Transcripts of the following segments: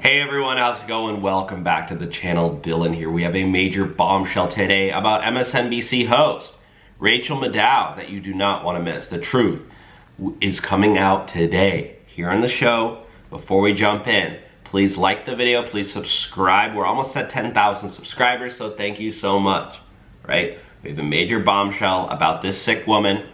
Hey everyone, how's it going? Welcome back to the channel. Dylan here. We have a major bombshell today about MSNBC host Rachel Maddow that you do not want to miss. The truth is coming out today here on the show. Before we jump in, please like the video, please subscribe. We're almost at 10,000 subscribers, so thank you so much, right? We have a major bombshell about this sick woman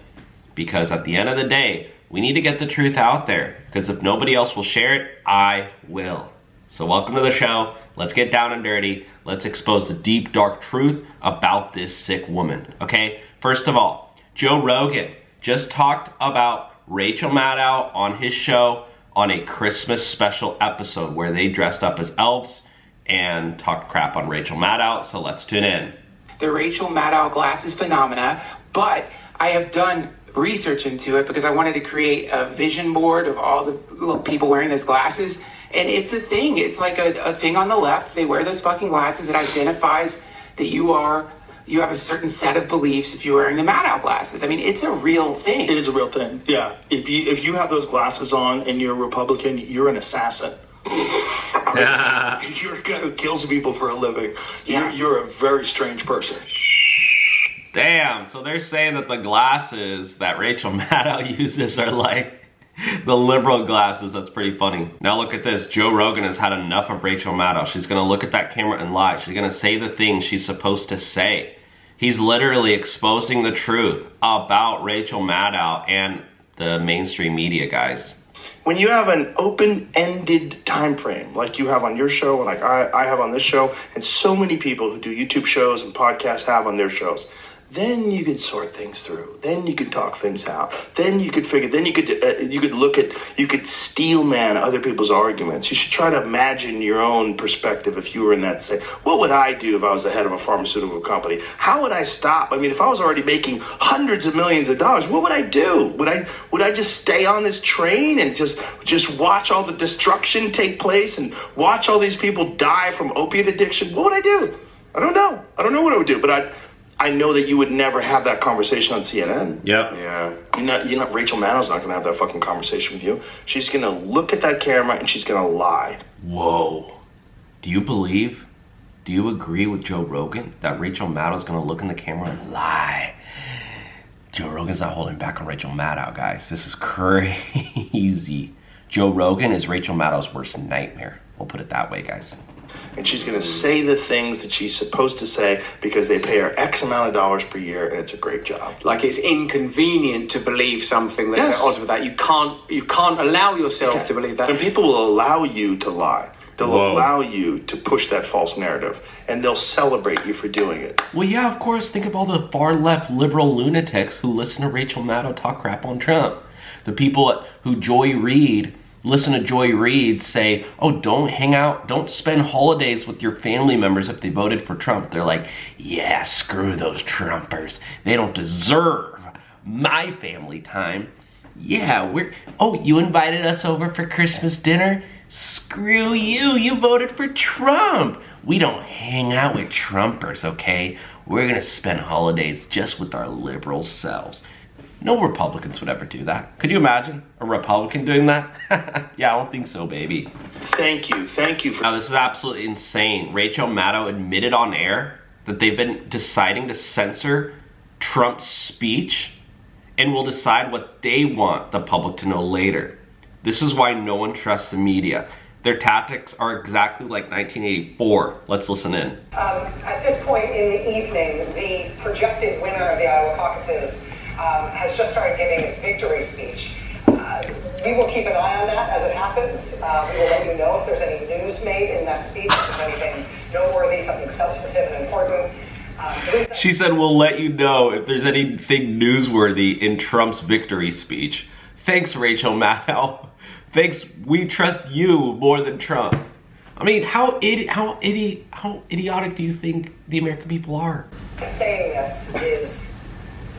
because at the end of the day, we need to get the truth out there because if nobody else will share it, I will. So welcome to the show. Let's get down and dirty. Let's expose the deep, dark truth about this sick woman, okay? First of all, Joe Rogan just talked about Rachel Maddow on his show on a Christmas special episode where they dressed up as elves and talked crap on Rachel Maddow, so let's tune in. The Rachel Maddow glasses phenomena, but I have done research into it because I wanted to create a vision board of all the people wearing those glasses. And it's a thing. It's like a thing on the left. They wear those fucking glasses. It identifies that you have a certain set of beliefs if you're wearing the Maddow glasses. I mean, it's a real thing. It is a real thing. Yeah. If you have those glasses on and you're a Republican, you're an assassin. You're a guy who kills people for a living. You're a very strange person. Damn, so they're saying that the glasses that Rachel Maddow uses are like the liberal glasses. That's pretty funny. Now look at this. Joe Rogan has had enough of Rachel Maddow. She's gonna look at that camera and lie. She's gonna say the things she's supposed to say. He's literally exposing the truth about Rachel Maddow and the mainstream media, guys. When you have an open-ended time frame, like you have on your show, and like I have on this show, and so many people who do YouTube shows and podcasts have on their shows, then you could sort things through. Then you could talk things out. Then you could figure. Then you could steel man other people's arguments. You should try to imagine your own perspective if you were in that. Say, what would I do if I was the head of a pharmaceutical company? How would I stop? I mean, if I was already making hundreds of millions of dollars, what would I do? Would I just stay on this train and just watch all the destruction take place and watch all these people die from opiate addiction? What would I do? I don't know. I don't know what I would do, but I know that you would never have that conversation on CNN. Yep. Yeah. You're not Rachel Maddow's not going to have that fucking conversation with you. She's going to look at that camera and she's going to lie. Whoa. Do you agree with Joe Rogan that Rachel Maddow's going to look in the camera and lie? Joe Rogan's not holding back on Rachel Maddow, guys. This is crazy. Joe Rogan is Rachel Maddow's worst nightmare. We'll put it that way, guys. And she's going to say the things that she's supposed to say because they pay her X amount of dollars per year, and it's a great job. Like it's inconvenient to believe something that's at odds with that. You can't allow yourself to believe that. And people will allow you to lie. They'll allow you to push that false narrative, and they'll celebrate you for doing it. Well, yeah, of course. Think of all the far-left liberal lunatics who listen to Rachel Maddow talk crap on Trump. The people who listen to Joy Reid say, oh, don't hang out, don't spend holidays with your family members if they voted for Trump. They're like, yeah, screw those Trumpers. They don't deserve my family time. Yeah, you invited us over for Christmas dinner? Screw you voted for Trump. We don't hang out with Trumpers, okay? We're gonna spend holidays just with our liberal selves. No Republicans would ever do that. Could you imagine a Republican doing that? Yeah, I don't think so, baby. Thank you. Now, this is absolutely insane. Rachel Maddow admitted on air that they've been deciding to censor Trump's speech and will decide what they want the public to know later. This is why no one trusts the media. Their tactics are exactly like 1984. Let's listen in. At this point in the evening, the projected winner of the Iowa caucuses has just started giving his victory speech. We will keep an eye on that as it happens. We will let you know if there's any news made in that speech, if there's anything noteworthy, something substantive and important. She said, we'll let you know if there's anything newsworthy in Trump's victory speech. Thanks, Rachel Maddow. Thanks, we trust you more than Trump. I mean, how idiotic do you think the American people are? Saying this is,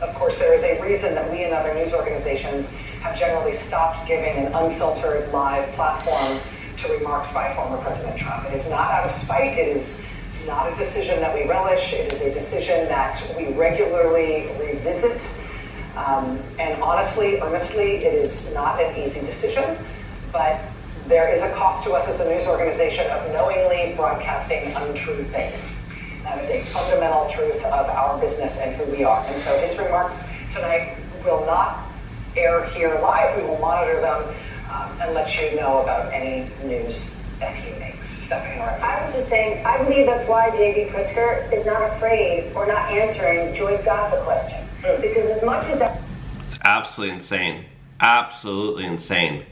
of course, there is a reason that we and other news organizations have generally stopped giving an unfiltered live platform to remarks by former President Trump. It is not out of spite. It is not a decision that we relish. It is a decision that we regularly revisit. And honestly, earnestly, it is not an easy decision. But There is a cost to us as a news organization of knowingly broadcasting untrue things. That is a fundamental truth of our business and who we are. And so his remarks tonight will not air here live. We will monitor them and let you know about any news that he makes. Stephanie, I was just saying, I believe that's why J.B. Pritzker is not afraid or not answering Joy's gossip question. Because as much as that... It's absolutely insane. Absolutely insane.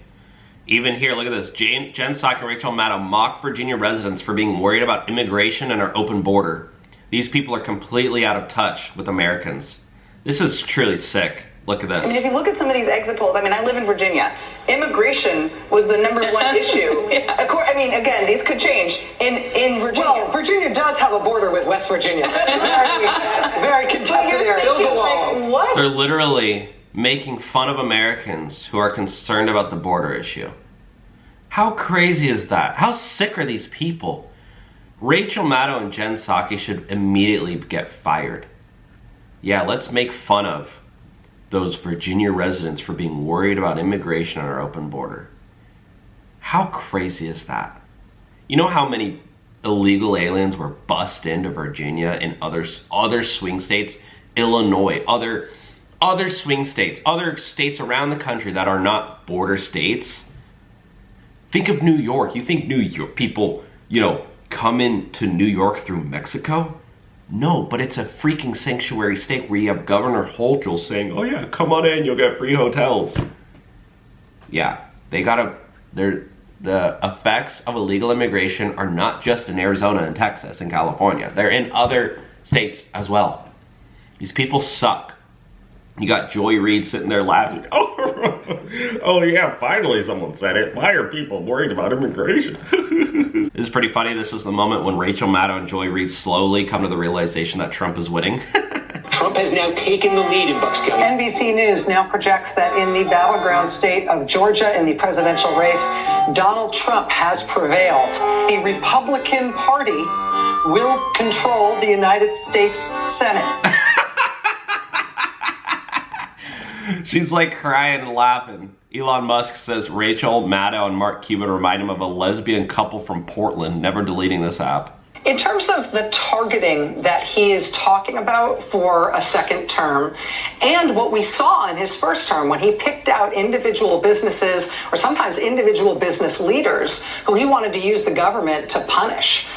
Even here, look at this. Jen Psaki and Rachel Maddow mock Virginia residents for being worried about immigration and our open border. These people are completely out of touch with Americans. This is truly sick. Look at this. I mean, if you look at some of these exit polls, I mean, I live in Virginia. Immigration was the #1 issue. Of course, I mean, again, these could change in Virginia. Well, Virginia does have a border with West Virginia. Very contested area. Build a wall. Like, what? They're literally making fun of Americans who are concerned about the border issue. How crazy is that? How sick are these people? Rachel Maddow and Jen Psaki should immediately get fired. Yeah, let's make fun of those Virginia residents for being worried about immigration on our open border. How crazy is that? You know how many illegal aliens were bussed into Virginia and other swing states? Illinois, other swing states, other states around the country that are not border states. Think of New York. You think New York people, come into New York through Mexico? No, but it's a freaking sanctuary state where you have Governor Hochul saying, oh yeah, come on in, you'll get free hotels. Yeah, the effects of illegal immigration are not just in Arizona and Texas and California. They're in other states as well. These people suck. You got Joy Reid sitting there laughing. Oh yeah, finally someone said it. Why are people worried about immigration? This is pretty funny. This is the moment when Rachel Maddow and Joy Reid slowly come to the realization that Trump is winning. Trump has now taken the lead in Bucks County. NBC News now projects that in the battleground state of Georgia in the presidential race, Donald Trump has prevailed. The Republican Party will control the United States Senate. She's like crying and laughing. Elon Musk says Rachel Maddow and Mark Cuban remind him of a lesbian couple from Portland, never deleting this app. In terms of the targeting that he is talking about for a second term, and what we saw in his first term when he picked out individual businesses or sometimes individual business leaders who he wanted to use the government to punish.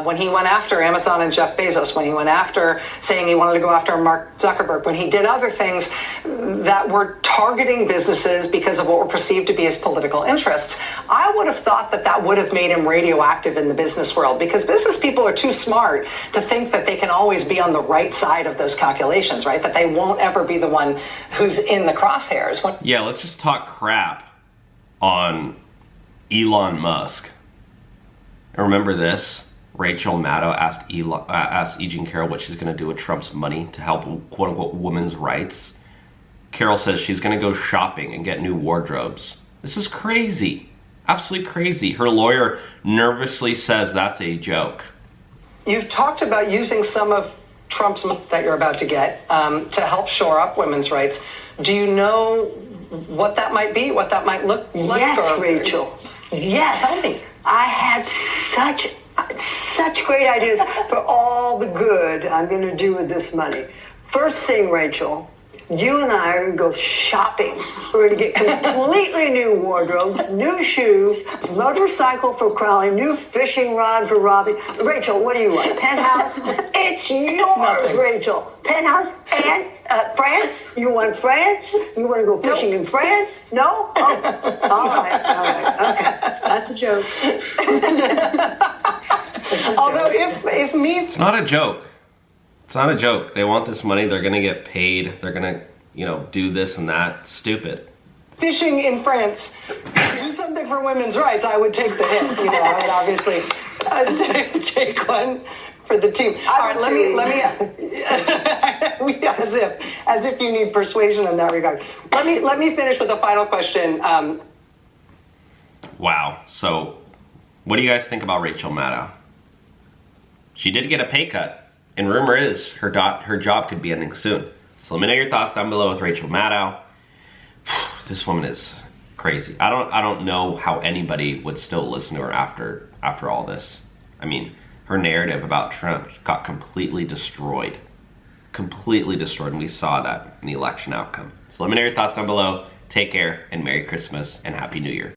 When he went after Amazon and Jeff Bezos, when he went after saying he wanted to go after Mark Zuckerberg, when he did other things that were targeting businesses because of what were perceived to be his political interests, I would have thought that that would have made him radioactive in the business world, because business people are too smart to think that they can always be on the right side of those calculations, right? That they won't ever be the one who's in the crosshairs. Yeah, let's just talk crap on Elon Musk. And remember this? Rachel Maddow asked E. Jean Carroll what she's going to do with Trump's money to help, quote-unquote, women's rights. Carroll says she's going to go shopping and get new wardrobes. This is crazy. Absolutely crazy. Her lawyer nervously says that's a joke. You've talked about using some of Trump's money that you're about to get to help shore up women's rights. Do you know what that might be, what that might look like? Yes, Rachel. Yes. Tell me. I had such great ideas for all the good I'm going to do with this money. First thing, Rachel, you and I are going to go shopping. We're going to get completely new wardrobes, new shoes, motorcycle for Crowley, new fishing rod for Robbie. Rachel, what do you want? Penthouse? It's yours, Rachel. Penthouse and France? You want France? You want to go fishing in France? No? Oh. All right. Okay. That's a joke. Although if me... It's not a joke. It's not a joke. They want this money. They're going to get paid. They're going to, do this and that. It's stupid. Fishing in France, do something for women's rights, I would take the hit. I would obviously take one for the team. All right, let me as if you need persuasion in that regard. Let me finish with a final question. Wow. So, what do you guys think about Rachel Maddow? She did get a pay cut. And rumor is her job could be ending soon. So let me know your thoughts down below with Rachel Maddow. This woman is crazy. I don't know how anybody would still listen to her after all this. I mean, her narrative about Trump got completely destroyed. Completely destroyed, and we saw that in the election outcome. So let me know your thoughts down below. Take care, and Merry Christmas, and Happy New Year.